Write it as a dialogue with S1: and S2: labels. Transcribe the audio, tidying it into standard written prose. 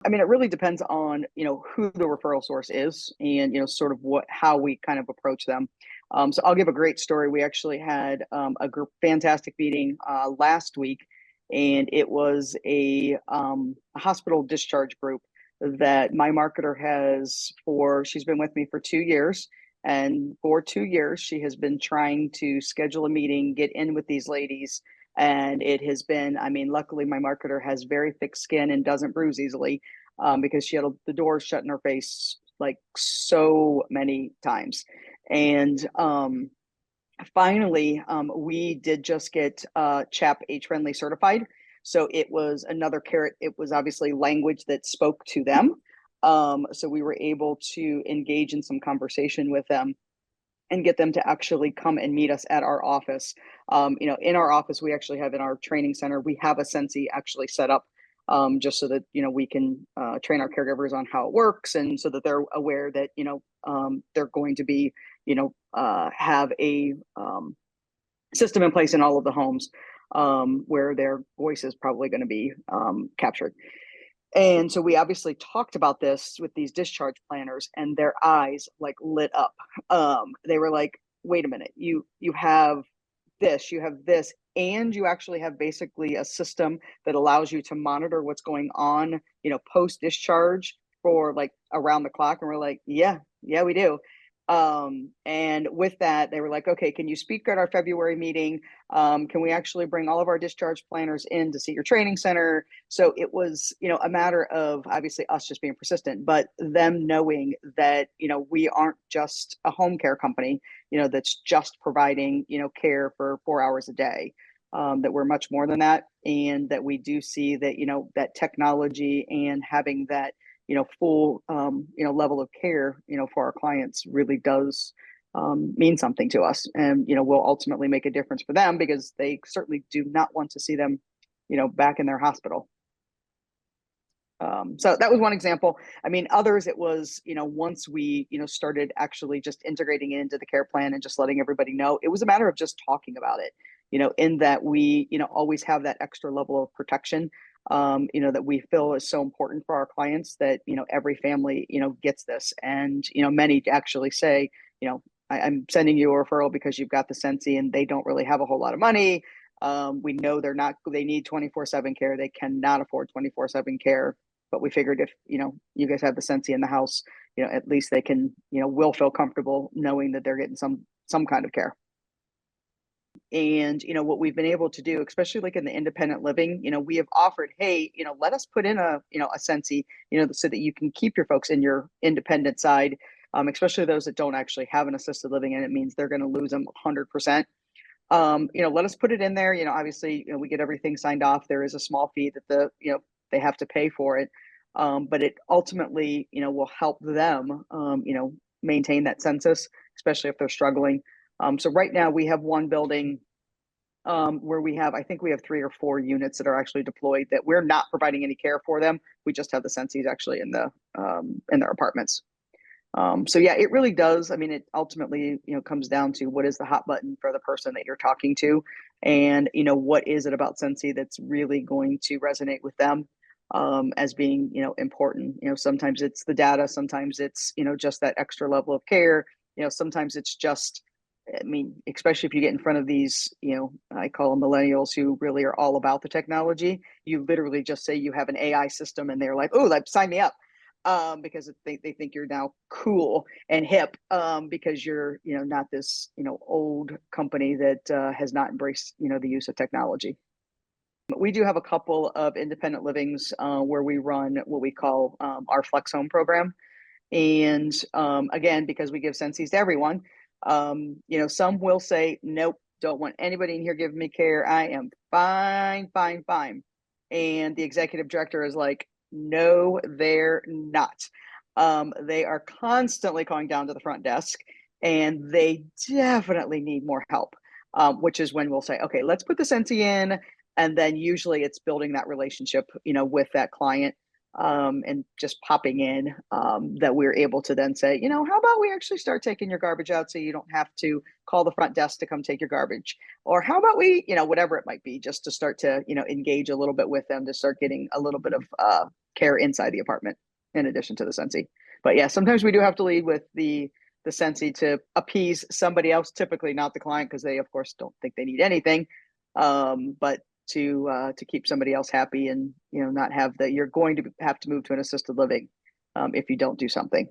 S1: I mean, it really depends on, who the referral source is and, sort of how we kind of approach them. So I'll give a great story. We actually had a fantastic meeting last week, and it was a hospital discharge group that my marketer she's been with me for 2 years. And for 2 years, she has been trying to schedule a meeting, get in with these ladies. And it has been, I mean, luckily my marketer has very thick skin and doesn't bruise easily, because she had the doors shut in her face like so many times. And finally, we did just get CHAP H-Friendly certified. So it was another carrot. It was obviously language that spoke to them. So we were able to engage in some conversation with them and get them to actually come and meet us at our office. In our office, we actually have in our training center, we have a Sensi actually set up, just so that, we can train our caregivers on how it works, and so that they're aware that, they're going to be, have a system in place in all of the homes, where their voice is probably going to be captured. And so we obviously talked about this with these discharge planners, and their eyes like lit up. They were like, wait a minute, you have this, and you actually have basically a system that allows you to monitor what's going on, post discharge for like around the clock. And we're like, yeah, we do. And with that, they were like, okay, can you speak at our February meeting? Can we actually bring all of our discharge planners in to see your training center? So it was, a matter of obviously us just being persistent, but them knowing that, we aren't just a home care company, that's just providing, care for 4 hours a day, that we're much more than that. And that we do see that, that technology and having that, full, level of care, for our clients really does mean something to us, and, will ultimately make a difference for them, because they certainly do not want to see them, back in their hospital. So that was one example. I mean, others, it was, once we, started actually just integrating it into the care plan and just letting everybody know, it was a matter of just talking about it, in that we, always have that extra level of protection, that we feel is so important for our clients, that, every family, gets this. And, many actually say, I'm sending you a referral because you've got the Sensi, and they don't really have a whole lot of money. We know they need 24/7 care. They cannot afford 24/7 care. But we figured if, you guys have the Sensi in the house, at least they can, will feel comfortable knowing that they're getting some kind of care. And, what we've been able to do, especially like in the independent living, we have offered, hey, let us put in a Sensi, so that you can keep your folks in your independent side, especially those that don't actually have an assisted living, and it means they're going to lose them 100%. Let us put it in there. Obviously, we get everything signed off. There is a small fee that they have to pay for it. But it ultimately, will help them, maintain that census, especially if they're struggling. So right now we have one building, where I think we have 3 or 4 units that are actually deployed, that we're not providing any care for them. We just have the Sensis actually in their apartments. So yeah, it really does. I mean, it ultimately, comes down to what is the hot button for the person that you're talking to, and, what is it about Sensi that's really going to resonate with them, as being, important. Sometimes it's the data, sometimes it's, just that extra level of care. Sometimes it's just, I mean, especially if you get in front of these, I call them millennials, who really are all about the technology. You literally just say you have an AI system, and they're like, oh, sign me up. Because they think you're now cool and hip, because you're, not this, old company that has not embraced, the use of technology. We do have a couple of independent livings, where we run what we call our Flex Home program. And again, because we give Sensis to everyone, some will say, nope, don't want anybody in here giving me care. I am fine, fine, fine. And the executive director is like, no, they're not. They are constantly going down to the front desk, and they definitely need more help, which is when we'll say, okay, let's put the Sensi in. And then usually it's building that relationship, with that client, and just popping in, that we're able to then say, how about we actually start taking your garbage out, so you don't have to call the front desk to come take your garbage? Or how about we, whatever it might be, just to start to, engage a little bit with them, to start getting a little bit of care inside the apartment in addition to the Sensi. But yeah, sometimes we do have to lead with the Sensi to appease somebody else, typically not the client, because they of course don't think they need anything. But to keep somebody else happy and, you know, not have that you're going to have to move to an assisted living if you don't do something.